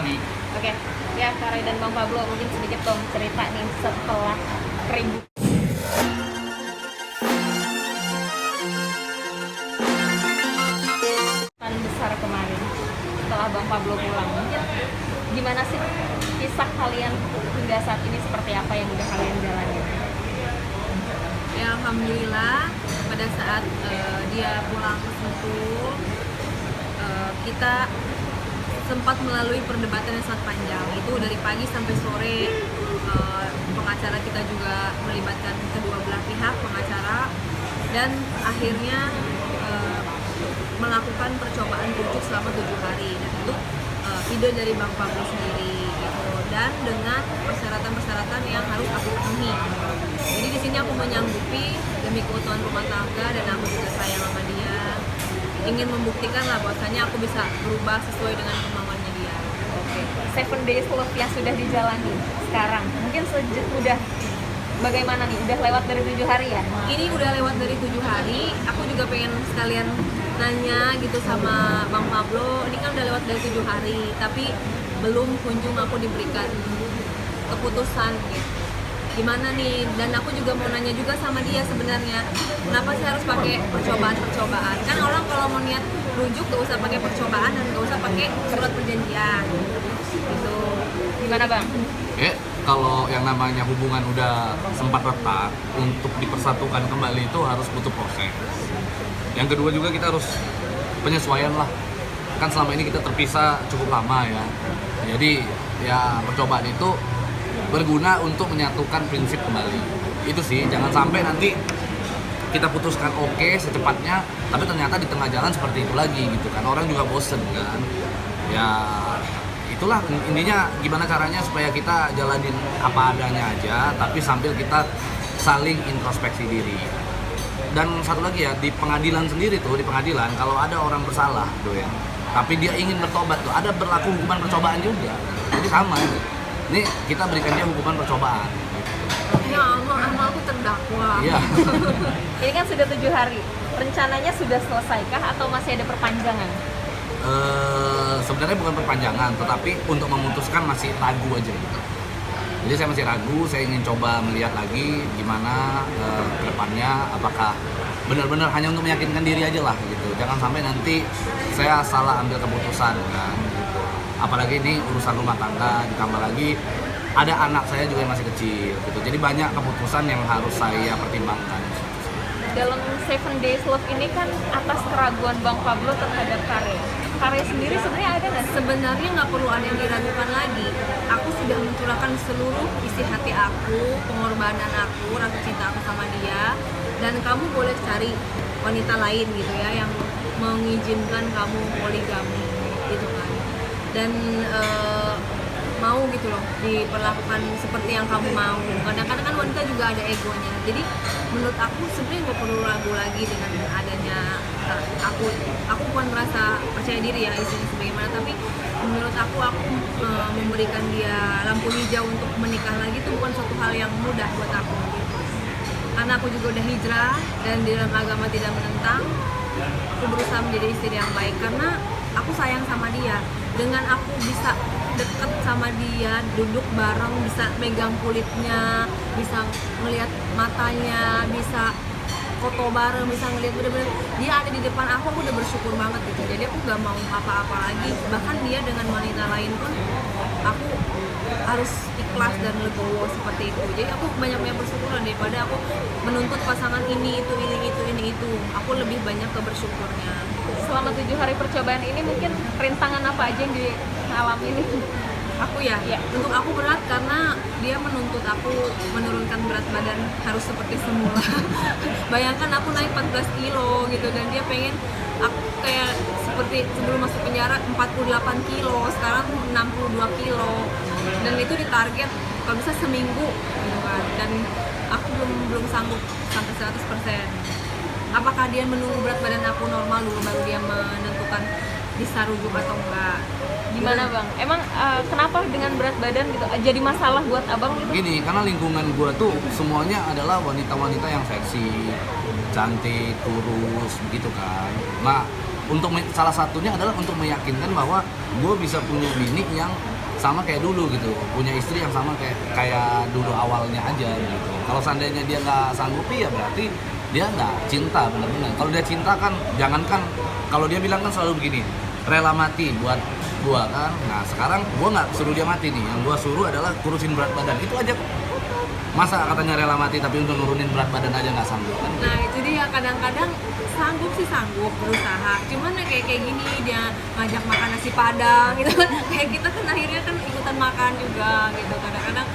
jalani. Oke, ya Kak Ray dan Bang Pablo mungkin sedikit dong cerita nih setelah keributan besar kemarin setelah Bang Pablo pulang. Mungkin gimana sih kisah kalian hingga saat ini, seperti apa yang udah kalian jalani? Ya alhamdulillah pada saat dia pulang ke Sentul, kita sempat melalui perdebatan yang sangat panjang. Itu dari pagi sampai sore, pengacara kita juga melibatkan kedua belah pihak pengacara, dan akhirnya melakukan percobaan rujuk selama 7 hari, dan itu ide dari Bang Pablo sendiri gitu, dan dengan persyaratan-persyaratan yang harus aku penuhi. Jadi di sini aku menyanggupi demi keutuhan rumah tangga, dan aku juga sayang sama dia, ingin membuktikan lah bahwasanya aku bisa berubah sesuai dengan kemauannya dia. Oke, 7 days love yang sudah dijalani sekarang, mungkin udah bagaimana nih? Udah lewat dari 7 hari ya? Ini udah lewat dari 7 hari, aku juga pengen sekalian nanya gitu sama Bang Pablo, ini kan udah lewat dari 7 hari, tapi belum kunjung aku diberikan keputusan gitu. Gimana nih? Dan aku juga mau nanya juga sama dia sebenarnya, kenapa sih harus pakai percobaan? Kan orang kalau mau niat rujuk gak usah pakai percobaan dan gak usah pakai surat perjanjian gitu. Gimana Bang? Kalau yang namanya hubungan udah sempat retak, untuk dipersatukan kembali itu harus butuh proses. Yang kedua juga kita harus penyesuaian lah. Kan selama ini kita terpisah cukup lama ya. Jadi ya percobaan itu berguna untuk menyatukan prinsip kembali. Itu sih, jangan sampai nanti kita putuskan oke secepatnya, tapi ternyata di tengah jalan seperti itu lagi gitu kan. Orang juga bosen kan. Ya itulah intinya, gimana caranya supaya kita jalanin apa adanya aja, tapi sambil kita saling introspeksi diri. Dan satu lagi ya, di pengadilan sendiri tuh, di pengadilan kalau ada orang bersalah tuh ya, tapi dia ingin bertobat tuh, ada berlaku hukuman percobaan juga. Jadi sama ya. Ini kita berikan dia hukuman percobaan. Ya Allah, sama aku terdakwa. Iya. Ini kan sudah 7 hari, rencananya sudah selesaikah atau masih ada perpanjangan? Sebenarnya bukan perpanjangan, tetapi untuk memutuskan masih ragu aja gitu. Jadi saya masih ragu, saya ingin coba melihat lagi gimana ke depannya, apakah benar-benar hanya untuk meyakinkan diri aja lah gitu. Jangan sampai nanti saya salah ambil keputusan kan gitu. Apalagi ini urusan rumah tangga, ditambah lagi ada anak saya juga yang masih kecil gitu. Jadi banyak keputusan yang harus saya pertimbangkan. Dalam 7 days love ini kan atas keraguan Bang Pablo terhadap Kare sendiri sebenarnya ada nggak? Sebenarnya nggak perlu ada yang diragukan lagi. Aku sudah mencurahkan seluruh isi hati aku, pengorbanan aku, rasa cinta aku sama dia. Dan kamu boleh cari wanita lain gitu ya, yang mengizinkan kamu poligami gitu kan. Dan mau gitu loh diperlakukan seperti yang kamu mau. Kadang-kadang kan wanita juga ada egonya. Jadi menurut aku sebenarnya nggak perlu ragu lagi dengan adanya aku bukan merasa percaya diri ya istilahnya sebagaimana, tapi menurut aku memberikan dia lampu hijau untuk menikah lagi itu bukan suatu hal yang mudah buat aku gitu. Karena aku juga udah hijrah dan di dalam agama tidak menentang, aku berusaha menjadi istri yang baik karena aku sayang sama dia. Dengan aku bisa deket sama dia, duduk bareng, bisa megang kulitnya, bisa ngelihat matanya, bisa foto bareng, bisa ngelihat bener-bener dia ada di depan aku udah bersyukur banget gitu. Jadi aku gak mau apa-apa lagi. Bahkan dia dengan wanita lain pun aku harus ikhlas dan legowo seperti itu. Jadi aku banyak-banyak bersyukur daripada aku menuntut pasangan ini itu. Aku lebih banyak ke bersyukurnya. Selama 7 hari percobaan ini mungkin rintangan apa aja yang dialami ini? Aku ya, untuk aku berat karena dia menuntut aku menurunkan berat badan harus seperti semula. Bayangkan aku naik 14 kilo gitu, dan dia pengen aku kayak seperti sebelum masuk penjara 48 kilo, sekarang 62 kilo. Dan itu ditarget kalau bisa seminggu gitu kan. Dan aku belum sanggup sampai 100%. Apakah dia menunggu berat badan aku normal dulu baru dia menentukan bisa rujuk atau enggak? Gimana Bang? Emang kenapa dengan berat badan gitu jadi masalah buat abang gitu? Gini, karena lingkungan gue tuh semuanya adalah wanita-wanita yang seksi, cantik, kurus, begitu kan. Nah, salah satunya adalah untuk meyakinkan bahwa gue bisa punya bini yang sama kayak dulu gitu, punya istri yang sama kayak dulu awalnya aja gitu. Kalau seandainya dia nggak sanggup ya berarti dia nggak cinta benar-benar. Kalau dia cinta kan, jangankan, kalau dia bilang kan selalu begini, rela mati buat gua kan. Nah sekarang gua nggak suruh dia mati nih, yang gua suruh adalah kurusin berat badan, itu aja. Masa katanya rela mati tapi untuk nurunin berat badan aja nggak sanggup kan? Nah itu dia, kadang-kadang sanggup sih sanggup berusaha, cuman ya kayak gini dia ngajak makan nasi padang gitu kan, kayak kita kan akhirnya kan ikutan makan juga gitu. Kadang-kadang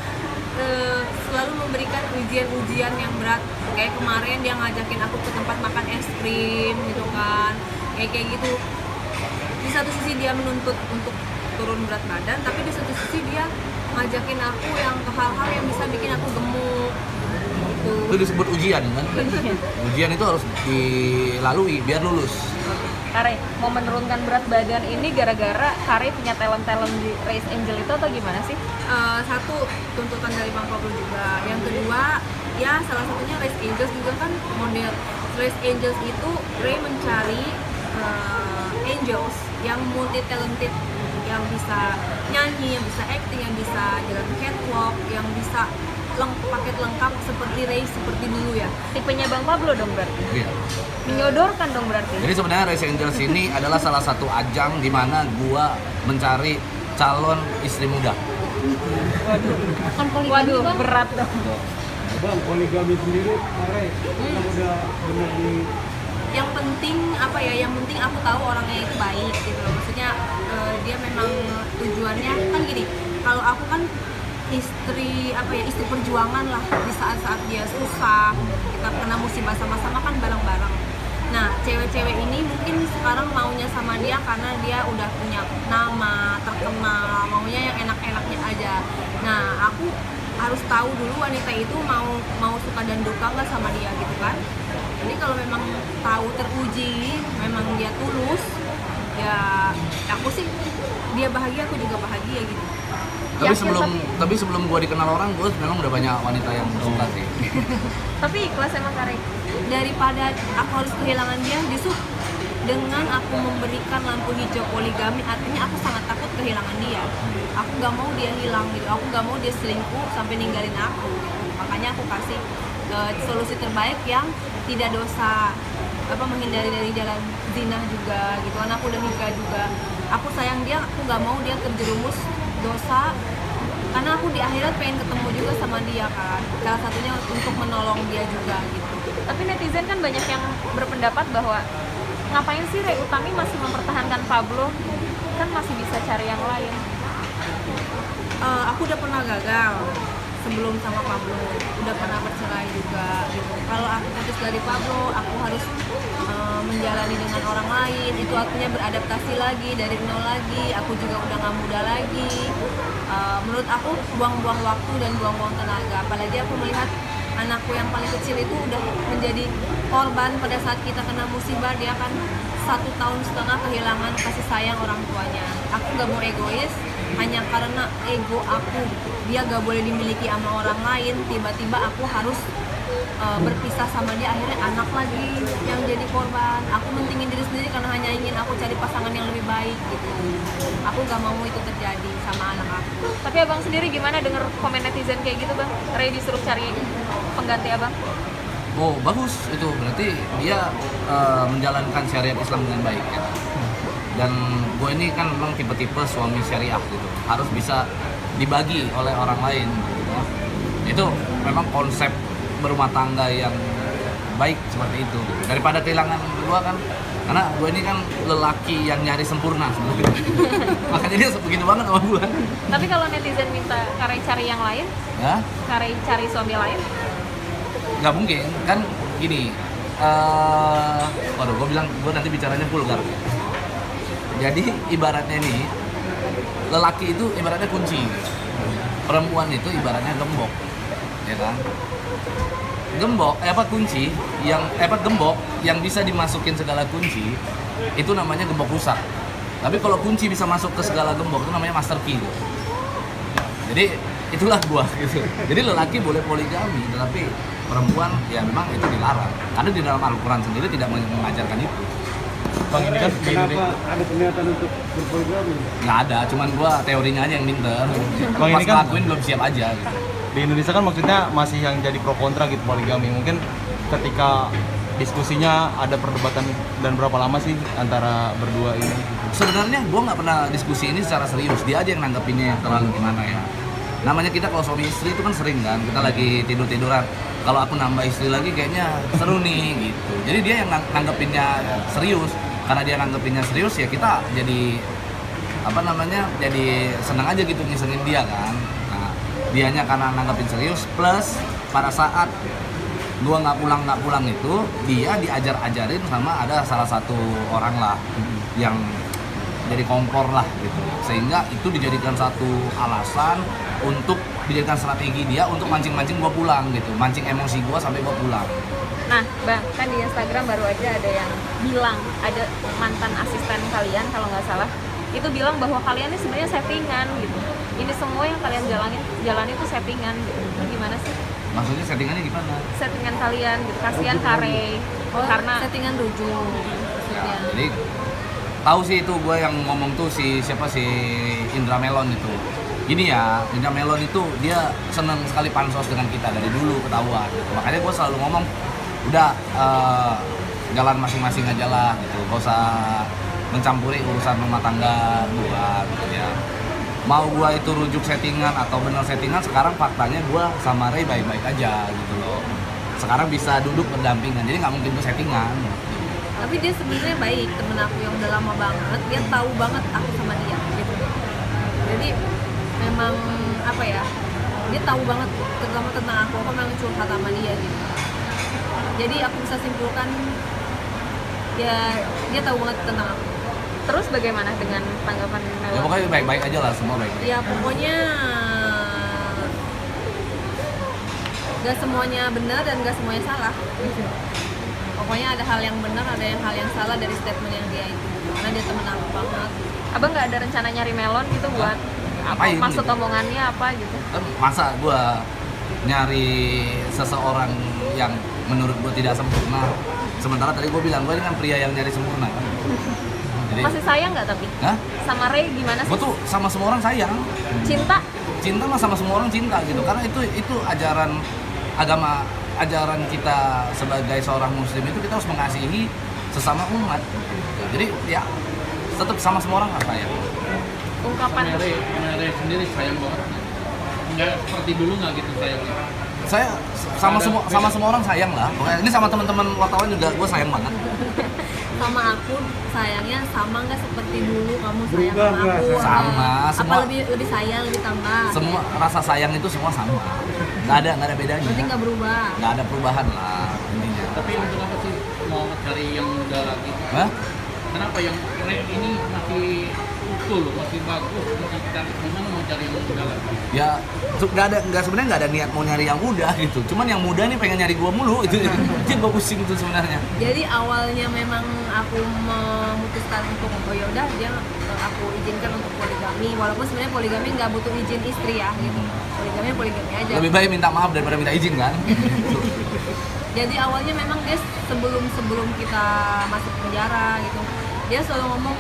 selalu memberikan ujian-ujian yang berat, kayak kemarin dia ngajakin aku ke tempat makan es krim gitu kan, kayak gitu. Di satu sisi dia menuntut untuk turun berat badan, tapi di satu sisi dia ngajakin aku yang ke hal-hal yang bisa bikin aku gemuk gitu. Itu disebut ujian kan? Ujian itu harus dilalui biar lulus. Kare, mau menurunkan berat badan ini gara-gara Kare punya talent-talent di Race Angel itu atau gimana sih? Satu, tuntutan dari Bang Pablo juga. Yang kedua, ya salah satunya Race Angels juga kan model. Race Angels itu Ray mencari angels yang multi talented, yang bisa nyanyi, yang bisa acting, yang bisa jalan catwalk, yang bisa paket lengkap seperti Ray seperti dulu ya. Tipenya Bang Pablo dong berarti? Iya. Menyodorkan dong berarti? Jadi sebenarnya Race Angels ini adalah salah satu ajang di mana gua mencari calon istri muda. Kan waduh, berat dong. Bang, poligami sendiri, Kare, kan udah benar di Yang penting apa ya? Yang penting aku tahu orangnya itu baik gitu loh. Maksudnya dia memang tujuannya kan gini. Kalau aku kan istri istri perjuangan lah, di saat-saat dia susah, kita kena musibah sama-sama kan bareng-bareng. Nah, cewek-cewek ini mungkin sekarang maunya sama dia karena dia udah punya nama, terkenal, maunya yang enak-enaknya aja. Nah, aku harus tahu dulu wanita itu mau suka dan duka nggak sama dia gitu kan. Jadi kalau memang tahu teruji, memang dia tulus, ya aku sih dia bahagia, aku juga bahagia gitu. Tapi sebelum gua dikenal orang, gua memang udah banyak wanita yang suka sih. Tapi ikhlas emang Kare? Daripada aku harus kehilangan dia, justru dengan aku memberikan lampu hijau poligami, artinya aku sangat takut kehilangan dia. Aku gak mau dia hilang gitu, aku gak mau dia selingkuh sampai ninggalin aku gitu. Makanya aku kasih solusi terbaik yang tidak dosa, menghindari dari jalan zina juga gitu kan. Aku udah nikah juga, aku sayang dia, aku gak mau dia terjerumus dosa, karena aku di akhirat pengen ketemu juga sama dia kan, salah satunya untuk menolong dia juga gitu. Tapi netizen kan banyak yang berpendapat bahwa ngapain sih Ray Utami masih mempertahankan Pablo, kan masih bisa cari yang lain. Aku udah pernah gagal sebelum sama Pablo, udah pernah bercerai juga gitu. Kalau aku putus dari Pablo, aku harus menjalani dengan orang lain, itu artinya beradaptasi lagi dari nol lagi. Aku juga udah gak muda lagi. Menurut aku buang-buang waktu dan buang-buang tenaga. Apalagi aku melihat anakku yang paling kecil itu udah menjadi korban pada saat kita kena musibah. Dia kan 1,5 tahun kehilangan kasih sayang orang tuanya. Aku gak mau egois hanya karena ego aku, dia gak boleh dimiliki sama orang lain, tiba-tiba aku harus berpisah sama dia, akhirnya anak lagi yang jadi korban. Aku mentingin diri sendiri karena hanya ingin aku cari pasangan yang lebih baik gitu. Aku gak mau itu terjadi sama anak aku. Tapi abang sendiri gimana denger komen netizen kayak gitu bang? Ray disuruh cari pengganti abang? Oh bagus, itu berarti dia menjalankan syariat Islam dengan baik ya. Dan gue ini kan memang tipe-tipe suami syariah gitu, harus bisa dibagi oleh orang lain gitu. Itu memang konsep berumah tangga yang baik seperti itu gitu. Daripada kehilangan gue kan, karena gue ini kan lelaki yang nyari sempurna sebenarnya. Makanya dia begitu banget sama gue. Tapi kalau netizen minta Kare cari yang lain, Ya? Kare cari suami lain, Nggak mungkin kan gini. Waduh, gue nanti bicaranya vulgar. Jadi ibaratnya nih, lelaki itu ibaratnya kunci, perempuan itu ibaratnya gembok, ya kan? Kunci yang gembok yang bisa dimasukin segala kunci itu namanya gembok rusak. Tapi kalau kunci bisa masuk ke segala gembok itu namanya master key gitu. Jadi itulah gua gitu. Jadi lelaki boleh poligami, tetapi perempuan ya memang itu dilarang. Karena di dalam Al-Quran sendiri tidak mengajarkan itu. Bang ini kan di Kenapa Indonesia, ada pernyataan untuk berpoligami? Nggak ada, cuman gua teorinya aja yang pinter. Bang, Pas ini kan- ngelakuin belum siap aja gitu. di Indonesia kan maksudnya masih yang jadi pro kontra gitu poligami. Mungkin ketika diskusinya ada perdebatan dan berapa lama sih antara berdua ini? Sebenarnya gue nggak pernah diskusi ini secara serius, dia aja yang nanggepinnya yang terlalu gimana ya. Namanya kita kalau suami istri itu kan sering kan, kita lagi tiduran. Kalau aku nambah istri lagi kayaknya seru nih gitu. Jadi dia yang nanggepinnya serius, karena dia nanggepinnya serius ya kita jadi apa namanya, jadi senang aja gitu ngisengin dia kan. Nah, dianya karena nanggepin serius, plus pada saat gua nggak pulang itu dia diajarin sama ada salah satu orang lah yang jadi kompor lah gitu, sehingga itu dijadikan satu alasan untuk dijadikan strategi dia untuk mancing gua pulang gitu, mancing emosi gua sampai gua pulang. Nah, Bang, kan di Instagram baru aja ada yang bilang, ada mantan asisten kalian kalau nggak salah, itu bilang bahwa kalian ini sebenarnya settingan gitu. Ini semua yang kalian jalani itu settingan gitu. Itu gimana sih? Maksudnya settingannya gimana? Settingan kalian gitu. Kasihan Kare karena settingan rujung Ya, maksudnya. jadi tahu sih itu gue yang ngomong tuh si Indra Melon itu. Gini ya, Indra Melon itu dia seneng sekali pansos dengan kita dari dulu ketahuan. Makanya gue selalu ngomong, udah jalan masing-masing aja lah gitu, gak usah mencampuri urusan rumah tangga gua gitu ya. Mau gua itu rujuk settingan atau bener settingan, sekarang faktanya gua sama Ray baik-baik aja gitu loh. Sekarang bisa duduk berdampingan, jadi nggak mungkin itu settingan. Tapi dia sebenarnya baik, temen aku yang udah lama banget, dia tahu banget aku sama dia gitu. Jadi memang apa ya, dia tahu banget terutama tentang aku memang curhat sama dia gitu. Jadi aku bisa simpulkan ya dia tahu banget tentang aku. terus bagaimana dengan tanggapan Ya Melon? pokoknya baik-baik aja lah, semua baik-baik. Ya pokoknya gak semuanya benar dan gak semuanya salah gitu. Pokoknya ada hal yang benar, ada hal yang salah dari statement yang dia itu. Karena dia temen aku banget. Abang nggak ada rencana nyari Melon gitu buat apa Ngapain maksud gitu? omongannya apa gitu? Kan masa gua nyari seseorang yang menurut gua tidak sempurna, sementara tadi gua bilang gua ini kan pria yang nyari sempurna kan. Jadi, Masih sayang nggak tapi? Hah? Sama Ray gimana sih? Gua tuh sama semua orang sayang. Cinta? Cinta mah sama semua orang cinta gitu, karena itu ajaran agama, ajaran kita sebagai seorang muslim itu kita harus mengasihi sesama umat. Jadi ya tetap sama semua orang lah sayang. Ungkapan Mere sendiri sayang banget. Nggak seperti dulu nggak gitu sayangnya. Saya sama semua orang sayang lah. Pokoknya ini sama teman-teman wartawan juga gue sayang banget. Sama aku sayangnya sama nggak seperti dulu kamu sayang Berubah sama nggak? aku? Sama, Apa semua. lebih sayang, lebih tambah? Semua rasa sayang itu semua sama. Nggak ada bedanya. Berarti nggak berubah. Nggak ada perubahan lah intinya. Tapi untuk apa sih mau cari yang muda lagi? Hah? Kenapa yang Re ini masih utuh loh, masih bagus, masih kita gimana mau cari yang muda lagi? Ya sebenarnya nggak ada niat mau nyari yang muda gitu. Cuman yang muda nih pengen nyari gua mulu itu. Itu gua pusing itu sebenarnya. Jadi awalnya memang aku memutuskan untuk oh ya udah dia aku izinkan untuk poligami, walaupun sebenarnya poligami nggak butuh izin istri ya gitu. Poligami aja. Lebih baik minta maaf daripada minta izin kan. Jadi awalnya memang dia sebelum kita masuk penjara gitu, dia selalu ngomong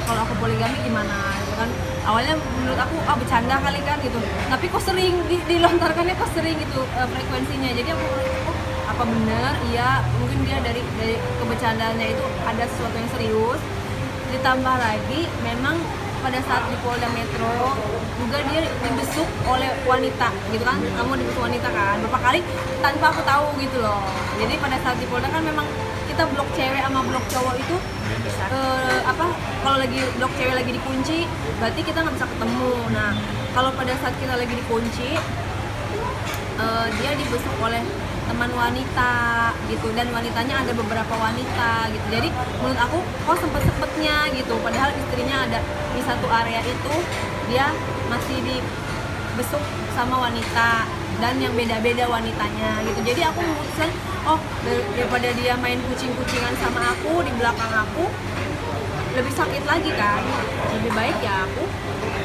kalau aku poligami gimana gitu kan. Awalnya menurut aku bercanda kali kan gitu, tapi kok sering dilontarkannya kok sering gitu frekuensinya. Jadi aku oh, apa benar iya mungkin dia dari kebercandaannya itu ada sesuatu yang serius. Ditambah lagi memang pada saat di Polda Metro juga dia dibesuk oleh wanita gitu kan, kamu dibesuk wanita kan beberapa kali tanpa aku tahu gitu loh. Jadi pada saat di Polda kan memang kita blok cewek sama blok cowok itu kalau lagi blok cewek lagi dikunci berarti kita nggak bisa ketemu. Nah kalau pada saat kita lagi dikunci dia dibesuk oleh teman wanita gitu, dan wanitanya ada beberapa wanita gitu. Jadi menurut aku kok sempetnya gitu, padahal istrinya ada di satu area itu dia masih dibesuk sama wanita dan yang beda-beda wanitanya gitu. Jadi aku memutuskan daripada dia main kucing-kucingan sama aku di belakang aku, lebih sakit lagi kan. Lebih baik ya aku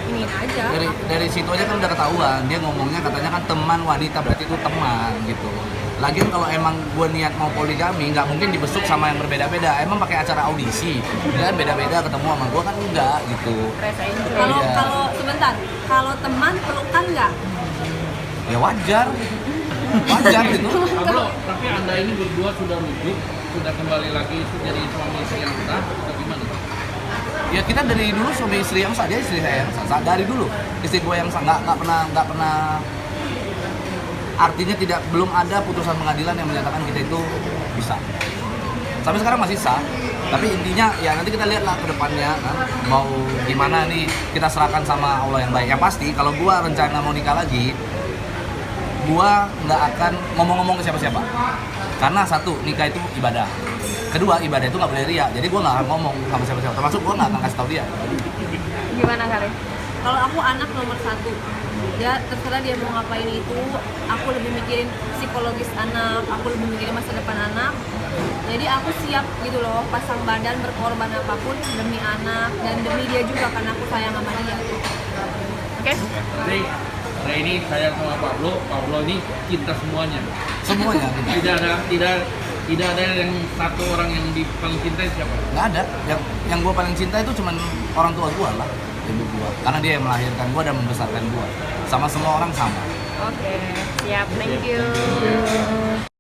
iniin aja. Dari situ aja kan udah ketahuan, dia ngomongnya katanya kan teman wanita, berarti itu teman gitu. Lagian kalau emang gue niat mau poligami, nggak mungkin dibesuk sama yang berbeda-beda. Emang pakai acara audisi, dia kan beda-beda ketemu sama gue kan enggak gitu. Fresh enjoy. Kalau Iya. kalau sebentar, kalau teman pelukan nggak? Ya wajar, wajar gitu. Pablo, tapi anda ini berdua sudah rujuk, sudah kembali lagi jadi suami istri yang sah, atau gimana? Ya kita dari dulu suami istri yang sah, dia istri saya yang sah. Dari dulu istri gue yang sah, nggak pernah. Artinya belum ada putusan pengadilan yang menyatakan kita itu bisa. Sampai sekarang masih sah. Tapi intinya ya nanti kita lihatlah ke depannya kan, mau gimana nih, kita serahkan sama Allah yang baik. Yang pasti kalau gua rencana mau nikah lagi, gua nggak akan ngomong-ngomong ke siapa-siapa. Karena satu, nikah itu ibadah. Kedua, ibadah itu nggak boleh ria. Jadi gua nggak akan ngomong sama siapa-siapa. Termasuk gua nggak akan kasih tahu dia. Gimana kali? Kalau aku anak nomor 1, ya terserah dia mau ngapain itu. Aku lebih mikirin psikologis anak, aku lebih mikirin masa depan anak. Jadi aku siap gitu loh, pasang badan, berkorban apapun demi anak dan demi dia juga karena aku sayang sama dia. Oke? Jadi hari ini saya sama Pablo ini cinta semuanya. Semuanya. Gitu. Tidak ada yang satu orang yang paling cintai siapa? Nggak ada. Yang gue paling cinta itu cuman orang tua gue lah, ibu gue. Karena dia yang melahirkan gue dan membesarkan gue. Sama semua orang sama. Oke, siap. Thank you.